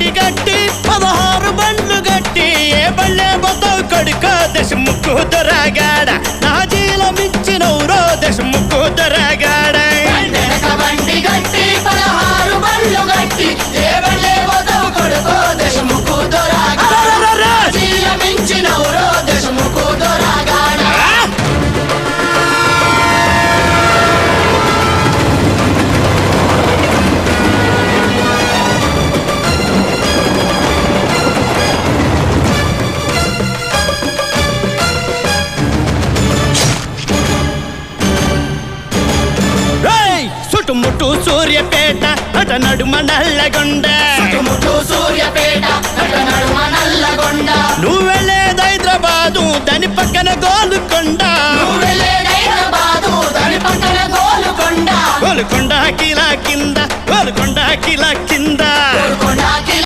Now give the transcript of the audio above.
బండి గట్టి 16 బండ్లు గట్టి ఏ బళ్ళే బొద్దవు కొడుకో దశముక్కు దొరగాడ నా జీలమిచ్చినవురో దశముక్కు దొరగాడ బండి గట్టి 16 బండ్లు గట్టి ఏ బళ్ళే బొద్దవు కొడుకో దశముక్కు దొరగాడ జీలమిచ్చినవురో దశముక్కు దొరగాడ చుట్టుముట్టు సూర్యపేట అట నడుమ నల్లగొండ చుట్టుముట్టు సూర్యపేట అట నడుమ నల్లగొండ నువ్వు వెళ్ళేది హైదరాబాదు దాని పక్కన గోలుకొండ నువ్వు వెళ్ళేది హైదరాబాదు దాని పక్కన గోలుకొండ గోలుకొండ కిలా కింద గోలుకొండ కిలా కింద